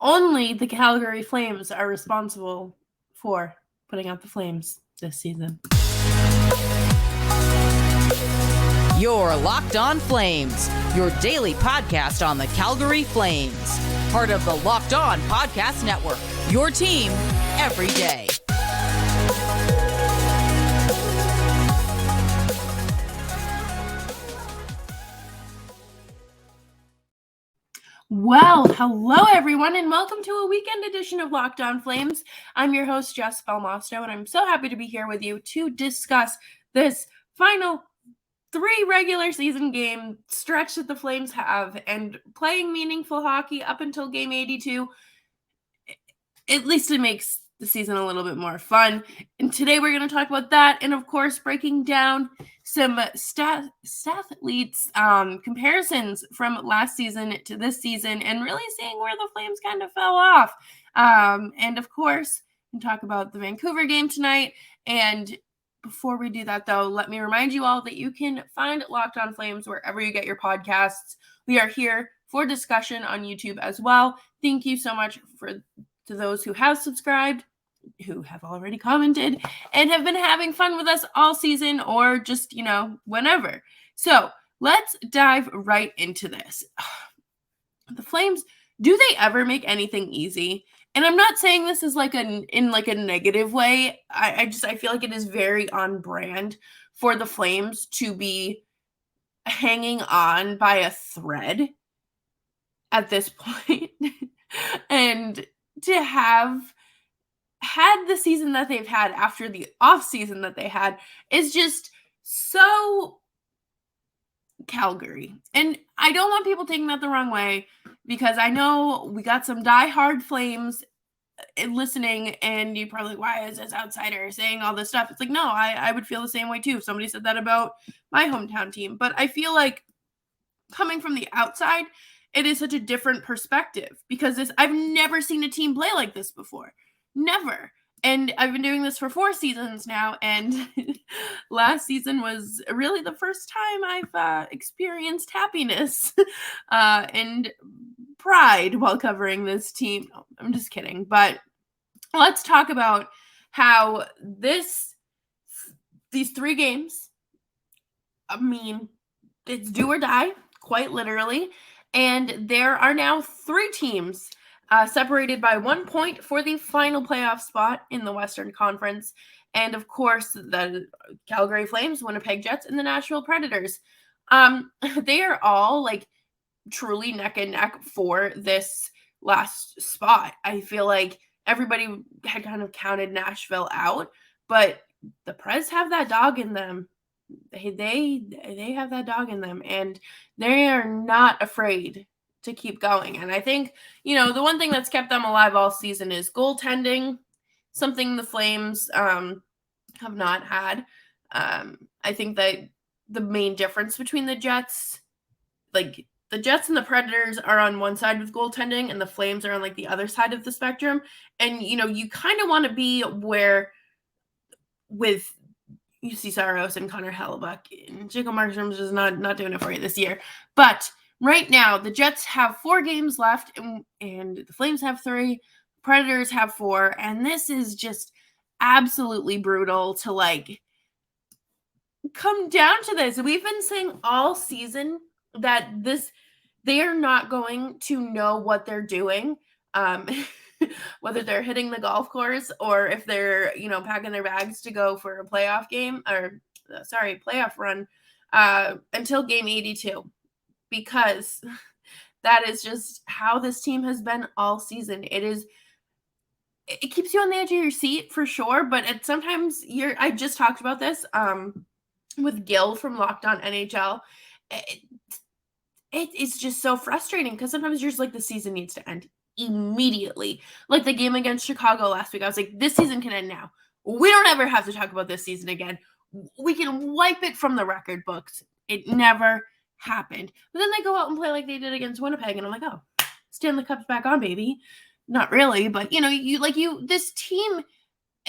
only the Calgary Flames are responsible for putting out the Flames this season. You're Locked On Flames, your daily podcast on the Calgary Flames. Part of the Locked On Podcast Network, your team every day. Well, hello everyone, and welcome to a weekend edition of Locked On Flames. I'm your host, Jess Belmosto, and I'm so happy to be here with you to discuss this final 3 regular season game stretch that the Flames have, and playing meaningful hockey up until game 82. At least it makes the season a little bit more fun. And today we're going to talk about that, and of course breaking down some Stathletes comparisons from last season to this season, and really seeing where the Flames kind of fell off. And of course, we can talk about the Vancouver game tonight. And before we do that, though, let me remind you all that you can find Locked On Flames wherever you get your podcasts. We are here for discussion on YouTube as well. Thank you so much to those who have subscribed, who have already commented, and have been having fun with us all season, or just, whenever. So let's dive right into this. The Flames, do they ever make anything easy? And I'm not saying this is in a negative way. I feel like it is very on brand for the Flames to be hanging on by a thread at this point. And to have had the season that they've had after the off season that they had is just so Calgary. And I don't want people taking that the wrong way, because I know we got some diehard Flames listening, and you're probably like, why is this outsider saying all this stuff? It's like, no, I would feel the same way too if somebody said that about my hometown team. But I feel like coming from the outside, it is such a different perspective, because I've never seen a team play like this before. Never. And I've been doing this for 4 seasons now, and last season was really the first time I've experienced happiness and pride while covering this team. No, I'm just kidding. But let's talk about how these 3 games, it's do or die, quite literally. And there are now 3 teams separated by 1 point for the final playoff spot in the Western Conference. And of course, the Calgary Flames, Winnipeg Jets, and the Nashville Predators. They are all truly neck and neck for this last spot. I feel like everybody had kind of counted Nashville out, but the Preds have that dog in them. They have that dog in them, and they are not afraid to keep going. And I think, the one thing that's kept them alive all season is goaltending, something the Flames have not had. I think that the main difference between the Jets, the Jets and the Predators are on one side with goaltending, and the Flames are on the other side of the spectrum. And, you kind of want to be where with UC Saros and Connor Hellebuck, and Jacob Markstrom's just not doing it for you this year. But right now, the Jets have 4 games left, and the Flames have 3. Predators have 4, and this is just absolutely brutal to come down to this. We've been saying all season that they are not going to know what they're doing, whether they're hitting the golf course or if they're packing their bags to go for a playoff game, playoff run, until game 82. Because that is just how this team has been all season. It keeps you on the edge of your seat for sure, but sometimes I just talked about this with Gil from Locked On NHL. It's just so frustrating, because sometimes you're just the season needs to end immediately. Like the game against Chicago last week, I was like, this season can end now. We don't ever have to talk about this season again. We can wipe it from the record books. It never happened. But then they go out and play like they did against Winnipeg, and I'm like, oh, Stanley Cup's back on, baby. Not really, but this team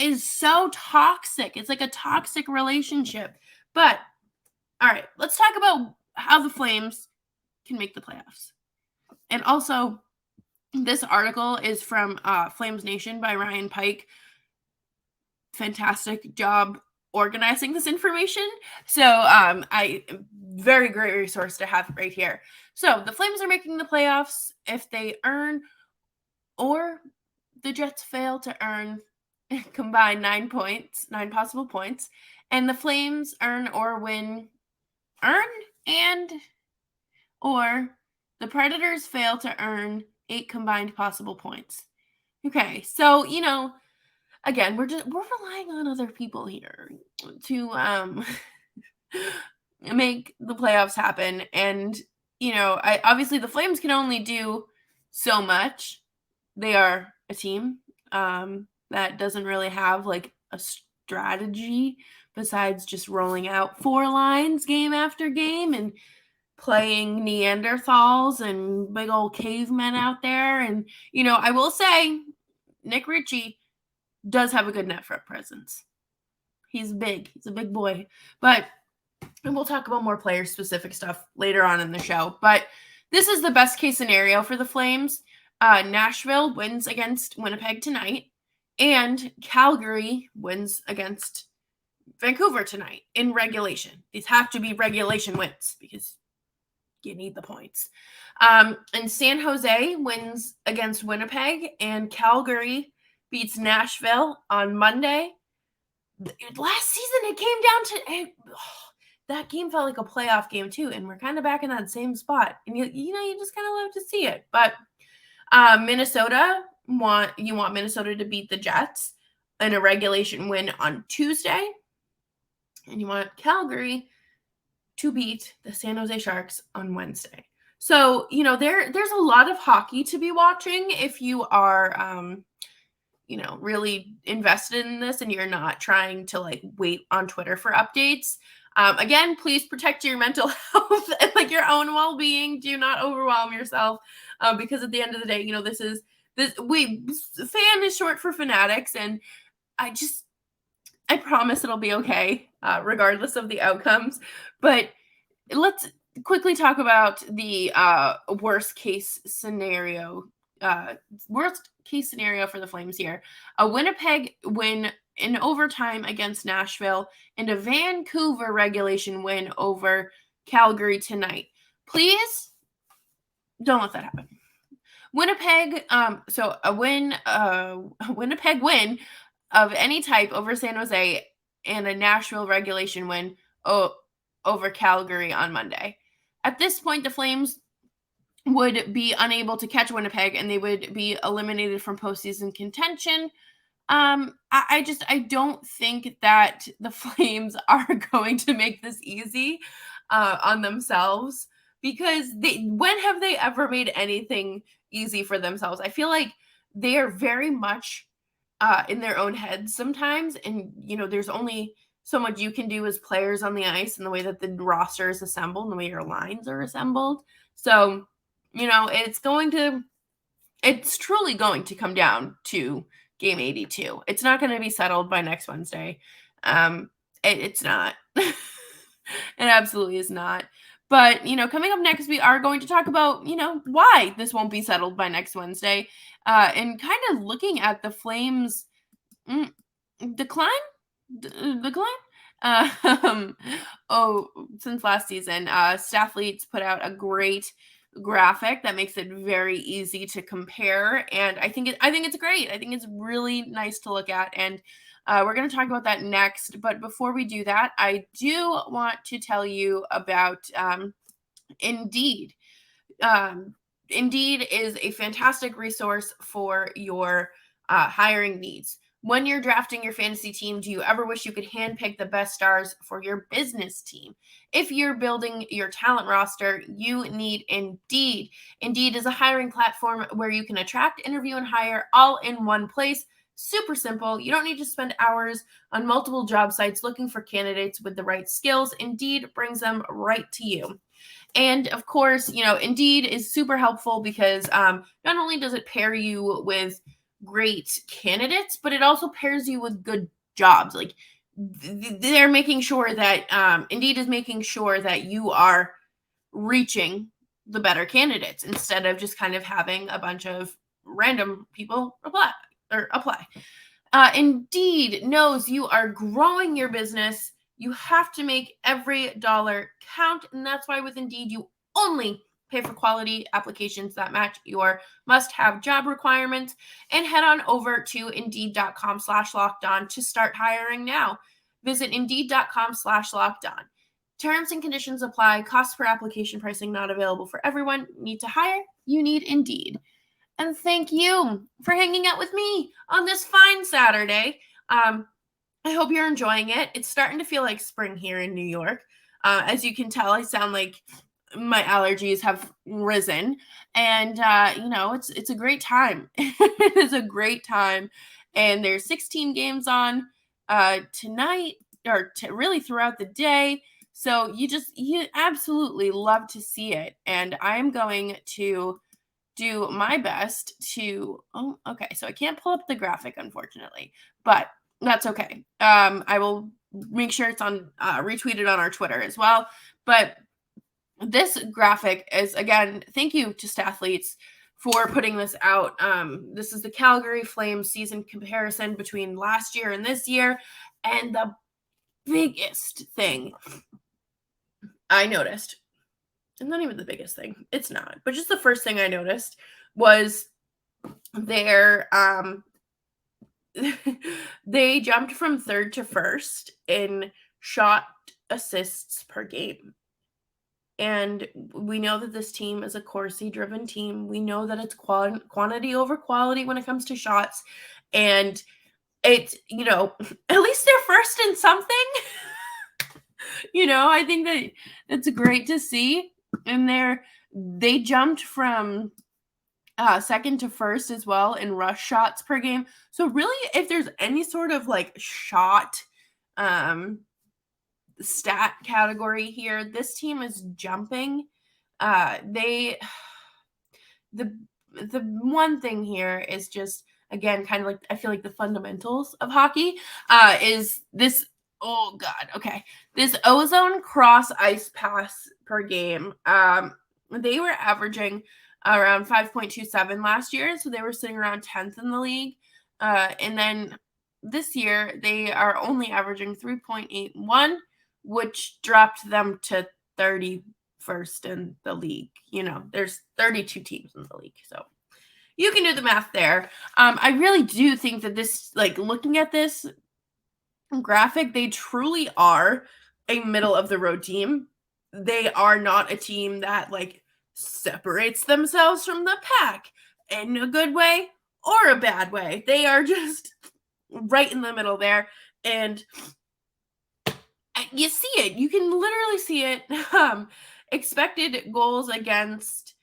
is so toxic. It's like a toxic relationship. But all right, let's talk about how the Flames can make the playoffs. And also This article is from Flames Nation by Ryan Pike. Fantastic job organizing this information. So very great resource to have right here. So the Flames are making the playoffs if they earn or the Jets fail to earn combined 9 possible points, and the Flames earn and or the Predators fail to earn 8 combined possible points. Okay, so again, we're relying on other people here to make the playoffs happen, and obviously the Flames can only do so much. They are a team that doesn't really have like a strategy besides just rolling out 4 lines game after game and playing Neanderthals and big old cavemen out there. And I will say Nick Ritchie does have a good net front presence. He's big. He's a big boy. And we'll talk about more player-specific stuff later on in the show. But this is the best case scenario for the Flames. Nashville wins against Winnipeg tonight, and Calgary wins against Vancouver tonight in regulation. These have to be regulation wins because you need the points. And San Jose wins against Winnipeg, and Calgary beats Nashville on Monday. Last season, it came down to that game felt like a playoff game too, and we're kind of back in that same spot. And you just kind of love to see it. But Minnesota want Minnesota to beat the Jets in a regulation win on Tuesday, and you want Calgary to beat the San Jose Sharks on Wednesday. So there's a lot of hockey to be watching if you are really invested in this and you're not trying to like wait on Twitter for updates. Again, please protect your mental health and like your own well-being. Do not overwhelm yourself because at the end of the day, fan is short for fanatics, and I promise it'll be okay regardless of the outcomes. But let's quickly talk about the worst case scenario for the Flames here. A Winnipeg win in overtime against Nashville and a Vancouver regulation win over Calgary tonight. Please don't let that happen. Winnipeg, so a Winnipeg win of any type over San Jose and a Nashville regulation win over Calgary on Monday. At this point, the Flames would be unable to catch Winnipeg and they would be eliminated from postseason contention. I don't think that the Flames are going to make this easy on themselves, because when have they ever made anything easy for themselves? I feel like they are very much in their own heads sometimes, and there's only so much you can do as players on the ice and the way that the roster is assembled and the way your lines are assembled. So it's truly going to come down to game 82. It's not going to be settled by next Wednesday. It's not. It absolutely is not. But, coming up next, we are going to talk about, why this won't be settled by next Wednesday, and kind of looking at the Flames' decline. Since last season, Stathletes put out a great graphic that makes it very easy to compare, and I think it's great. I think it's really nice to look at, and we're going to talk about that next. But before we do that, I do want to tell you about Indeed. Indeed is a fantastic resource for your hiring needs. When you're drafting your fantasy team, do you ever wish you could handpick the best stars for your business team? If you're building your talent roster, you need Indeed. Indeed is a hiring platform where you can attract, interview, and hire all in one place. Super simple. You don't need to spend hours on multiple job sites looking for candidates with the right skills. Indeed brings them right to you. And of course, Indeed is super helpful because not only does it pair you with great candidates, but it also pairs you with good jobs. Like they're making sure that Indeed is making sure that you are reaching the better candidates instead of just kind of having a bunch of random people apply. Indeed knows you are growing your business. You have to make every dollar count. And that's why with Indeed, you only pay for quality applications that match your must-have job requirements. And head on over to Indeed.com/lockedon to start hiring now. Visit Indeed.com/lockedon. Terms and conditions apply. Cost per application pricing not available for everyone. Need to hire? You need Indeed. And thank you for hanging out with me on this fine Saturday. I hope you're enjoying it. It's starting to feel like spring here in New York. As you can tell, I sound like my allergies have risen. And, it's a great time. It is a great time. And there's 16 games on tonight, or really throughout the day. So you absolutely love to see it. And I'm going to do my best to, so I can't pull up the graphic, unfortunately, but that's okay. I will make sure it's on retweeted on our Twitter as well. But this graphic is, again, thank you to Stathletes for putting this out. This is the Calgary Flames season comparison between last year and this year. And the biggest thing I noticed, and not even the biggest thing, it's not, but just the first thing I noticed was their they jumped from third to first in shot assists per game. And we know that this team is a Corsi-driven team. We know that it's quantity over quality when it comes to shots. And it's, at least they're first in something. I think that it's great to see. And they jumped from second to first as well in rush shots per game. So really, if there's any sort of like shot stat category here, this team is jumping. The one thing here is just, again, kind of like, I feel like the fundamentals of hockey is this. Oh God. Okay. This ozone cross ice pass per game. They were averaging around 5.27 last year. So they were sitting around 10th in the league. And then this year they are only averaging 3.81, which dropped them to 31st in the league. There's 32 teams in the league. So you can do the math there. I really do think that this, like, looking at this graphic, they truly are a middle of the road team. They are not a team that like separates themselves from the pack in a good way or a bad way. They are just right in the middle there, and you see it. You can literally see it. Expected goals against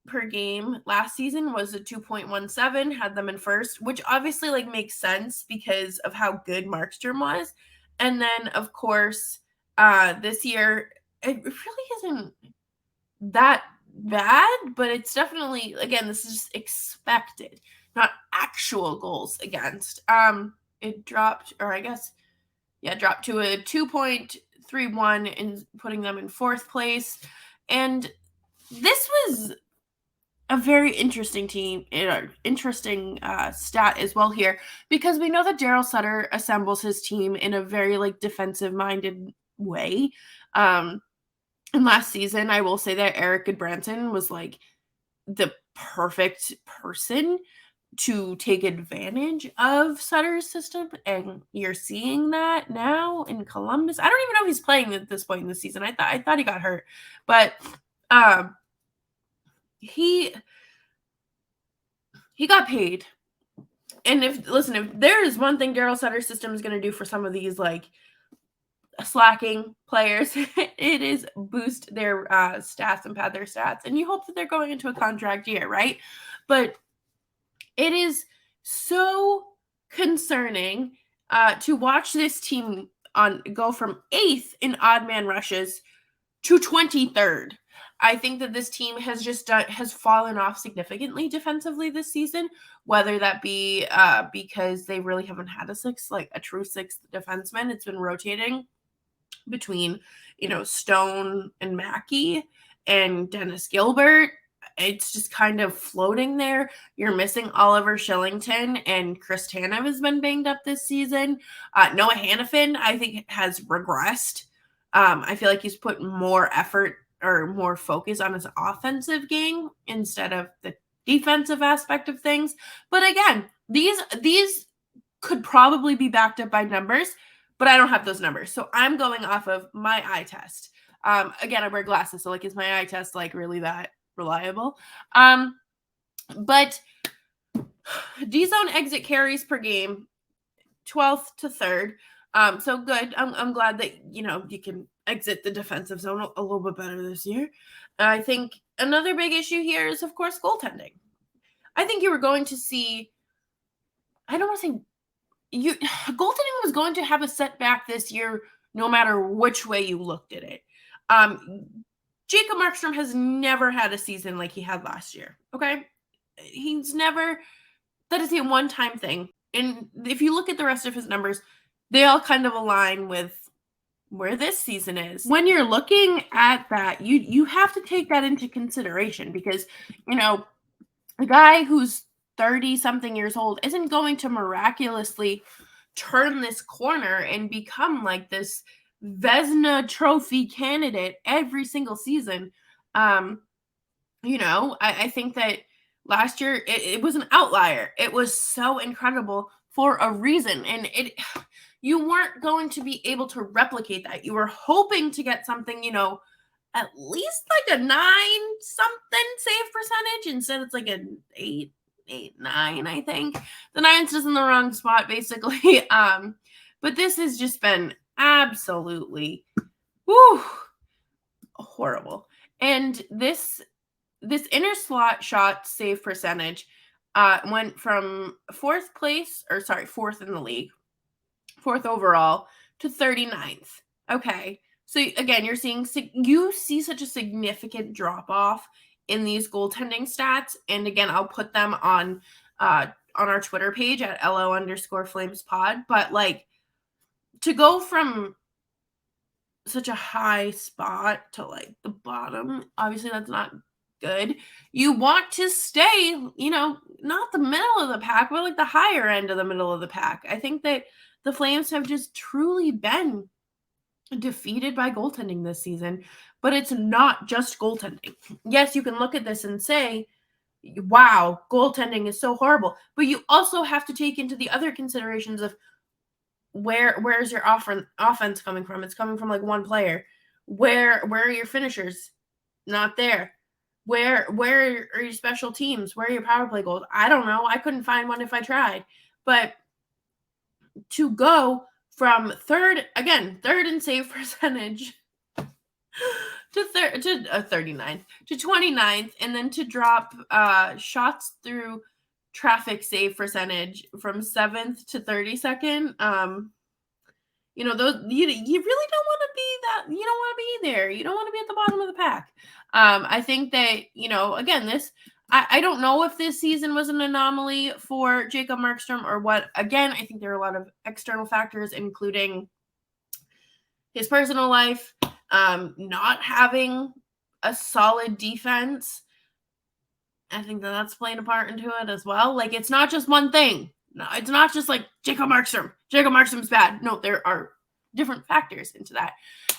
per game last season was a 2.17, had them in first, which obviously like makes sense because of how good Markstrom was. And then of course this year it really isn't that bad, but it's definitely, again, this is just expected, not actual goals against. It dropped, or I guess dropped to a 2.31 and putting them in fourth place. And this was a very interesting stat as well here, because we know that Daryl Sutter assembles his team in a very like defensive minded way. And last season, I will say that Eric Goodbranson was like the perfect person to take advantage of Sutter's system, and you're seeing that now in Columbus. I don't even know if he's playing at this point in the season. I thought he got hurt, but he got paid. And if there is one thing Daryl Sutter's system is going to do for some of these like slacking players, it is boost their stats and pad their stats. And you hope that they're going into a contract year, right? But it is so concerning to watch this team go from 8th in odd man rushes to 23rd. I think that this team has fallen off significantly defensively this season, whether that be because they really haven't had a true sixth defenseman. It's been rotating between, Stone and Mackey and Dennis Gilbert. it's just kind of floating there. You're missing Oliver Shillington, and Chris Tanev has been banged up this season. Noah Hannafin, I think, has regressed. I feel like he's put more effort or more focus on his offensive game instead of the defensive aspect of things. But again, these could probably be backed up by numbers, but I don't have those numbers. So I'm going off of my eye test. Again, I wear glasses, so like, is my eye test like really that reliable? But D-zone exit carries per game, 12th to 3rd. So good. I'm glad that, you can exit the defensive zone a little bit better this year. I think another big issue here is, of course, goaltending. I think you were going to see, I don't want to say, goaltending was going to have a setback this year no matter which way you looked at it. Jacob Markstrom has never had a season like he had last year, okay? That is a one-time thing. And if you look at the rest of his numbers, they all kind of align with where this season is. When you're looking at that, you have to take that into consideration because, a guy who's 30-something years old isn't going to miraculously turn this corner and become like this Vezina Trophy candidate every single season. I think that last year it was an outlier. It was so incredible for a reason, and you weren't going to be able to replicate that. You were hoping to get something, at least like a 9 something save percentage. Instead, it's like an 8, 9, I think. The 9's just in the wrong spot, basically. But this has just been absolutely horrible. And this inner slot shot save percentage went from 4th in the league, 4th overall, to 39th. Okay. So again, you see such a significant drop off in these goaltending stats. And again, I'll put them on our Twitter page at LO_FlamesPod. But like, to go from such a high spot to like the bottom, obviously that's not good. You want to stay, not the middle of the pack, but like the higher end of the middle of the pack. I think that the Flames have just truly been defeated by goaltending this season, but it's not just goaltending. Yes, you can look at this and say, wow, goaltending is so horrible, but you also have to take into the other considerations of where's your offense coming from? It's coming from like one player. Where are your finishers? Not there. Where are your special teams? Where are your power play goals? I don't know. I couldn't find one if I tried. But to go from third in save percentage to 39th to 29th, and then to drop shots through traffic save percentage from 7th to 32nd. Those you really don't want to be that. You don't want to be there. You don't want to be at the bottom of the pack. I think that, again, I don't know if this season was an anomaly for Jacob Markstrom or what. Again, I think there are a lot of external factors, including his personal life, not having a solid defense. I think that's playing a part into it as well. Like, it's not just one thing. No, it's not just like Jacob Markstrom. Jacob Markstrom's bad. No, there are different factors into that.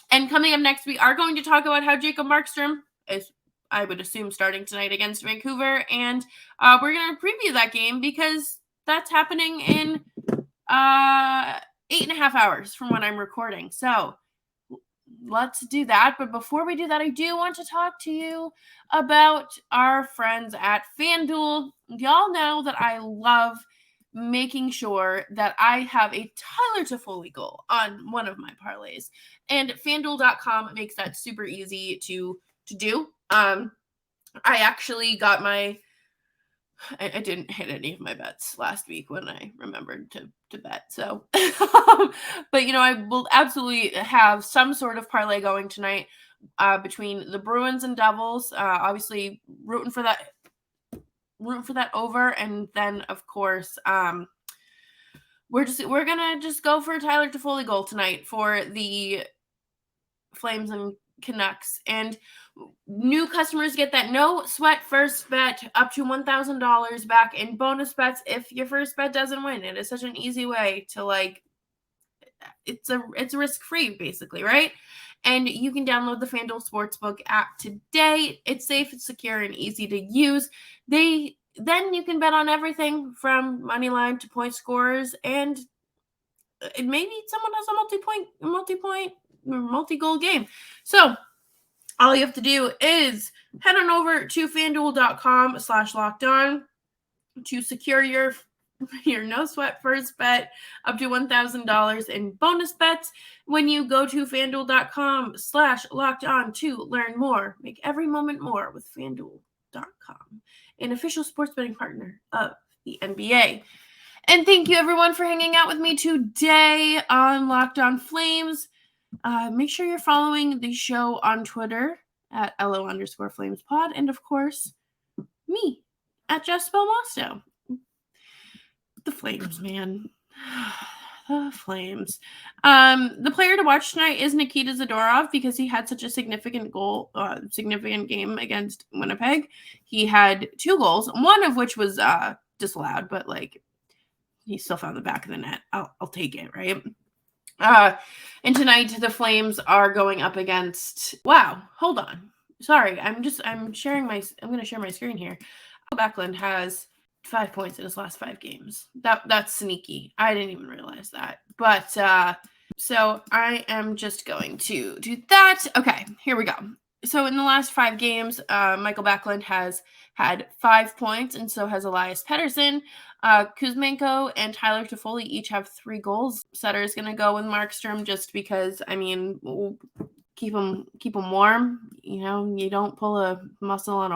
And coming up next, we are going to talk about how Jacob Markstrom is, I would assume, starting tonight against Vancouver. And we're going to preview that game because that's happening in 8.5 hours from when I'm recording. So let's do that. But before we do that, I do want to talk to you about our friends at FanDuel. Y'all know that I love making sure that I have a Tyler Toffoli goal on one of my parlays. And FanDuel.com makes that super easy to do. I actually got I didn't hit any of my bets last week when I remembered to bet. So, but I will absolutely have some sort of parlay going tonight between the Bruins and Devils. Obviously rooting for that over, and then of course we're gonna just go for a Tyler Toffoli goal tonight for the Flames and Canucks. And new customers get that no sweat first bet up to $1,000 back in bonus bets if your first bet doesn't win. It is such an easy way to it's risk-free basically, right? And you can download the FanDuel Sportsbook app today. It's safe, it's secure, and easy to use. Then you can bet on everything from money line to point scorers, and maybe someone has a multi-goal game. So all you have to do is head on over to FanDuel.com/lockedon to secure your no sweat first bet up to $1,000 in bonus bets. When you go to FanDuel.com/lockedon to learn more, make every moment more with FanDuel.com, an official sports betting partner of the NBA. And thank you everyone for hanging out with me today on Locked On Flames. Make sure you're following the show on Twitter at @LO_FlamesPod, and of course, me at Jess Belmosto. The Flames, man. The Flames. The player to watch tonight is Nikita Zadorov because he had such a significant game against Winnipeg. He had 2 goals, one of which was disallowed, but he still found the back of the net. I'll take it, right? And tonight the Flames are going up against. Wow, hold on. Sorry, I'm going to share my screen here. Backlund has 5 points in his last 5 games. That's sneaky. I didn't even realize that. But so I am just going to do that. Okay, here we go. So in the last 5 games, Michael Backlund has had 5 points, and so has Elias Pettersson. Kuzmenko and Tyler Toffoli each have 3 goals. Sutter is going to go with Markstrom just because, we'll keep them warm. You don't pull a muscle on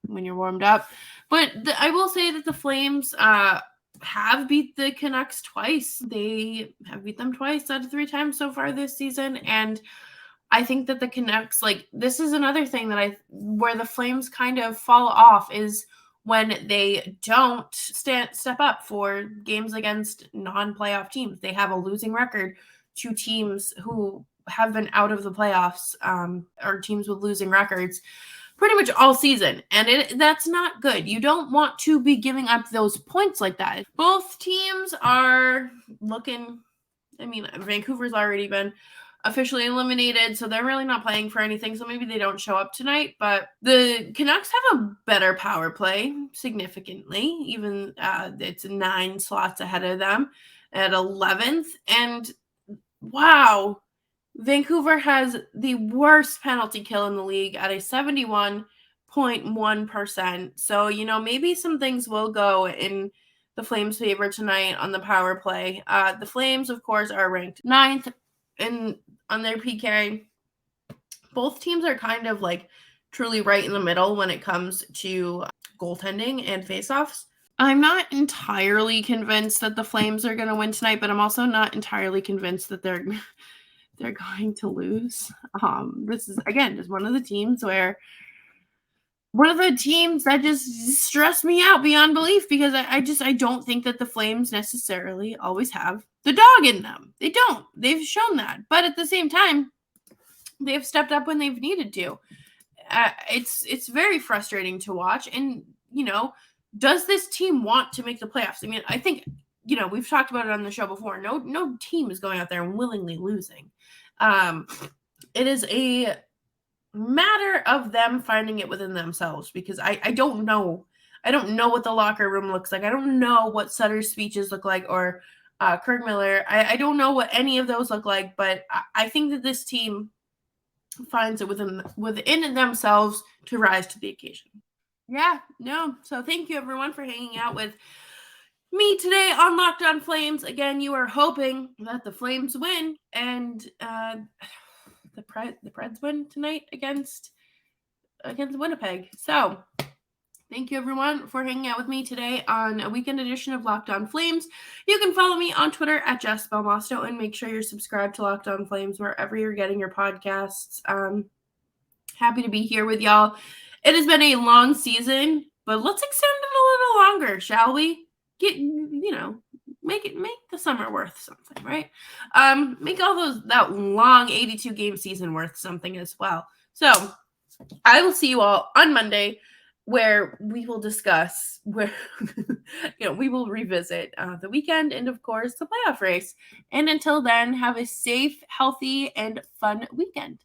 when you're warmed up. But I will say that the Flames have beat the Canucks twice. They have beat them twice out of 3 times so far this season, and I think that the Canucks, this is another thing where the Flames kind of fall off is when they don't step up for games against non-playoff teams. They have a losing record to teams who have been out of the playoffs, or teams with losing records pretty much all season. And that's not good. You don't want to be giving up those points like that. Both teams are looking, Vancouver's already been officially eliminated, so they're really not playing for anything, so maybe they don't show up tonight. But the Canucks have a better power play, significantly. Even it's 9 slots ahead of them at 11th. And wow, Vancouver has the worst penalty kill in the league at a 71.1%. So, maybe some things will go in the Flames' favor tonight on the power play. The Flames, of course, are ranked 9th on their PK. Both teams are kind of truly right in the middle when it comes to goaltending and faceoffs. I'm not entirely convinced that the Flames are going to win tonight, but I'm also not entirely convinced that they're going to lose. This is, again, just one of the teams that just stress me out beyond belief, because I don't think that the Flames necessarily always have the dog in them. They don't. They've shown that. But at the same time, they've stepped up when they've needed to. It's very frustrating to watch. And, does this team want to make the playoffs? I think, we've talked about it on the show before. No team is going out there and willingly losing. It is a matter of them finding it within themselves, because I don't know. I don't know what the locker room looks like. I don't know what Sutter's speeches look like, or Kirk Miller. I don't know what any of those look like, but I think that this team finds it within themselves to rise to the occasion. Yeah, no. So thank you everyone for hanging out with me today on Locked On Flames. Again, you are hoping that the Flames win, and the Preds win tonight against Winnipeg. So thank you everyone for hanging out with me today on a weekend edition of Locked On Flames. You can follow me on Twitter at Jess Belmosto, and make sure you're subscribed to Locked On Flames wherever you're getting your podcasts. Happy to be here with y'all. It has been a long season, but let's extend it a little longer, shall we? make the summer worth something, right? Make all that long 82 game season worth something as well. So I will see you all on Monday, where we will discuss we will revisit the weekend and of course the playoff race. And until then, have a safe, healthy, and fun weekend.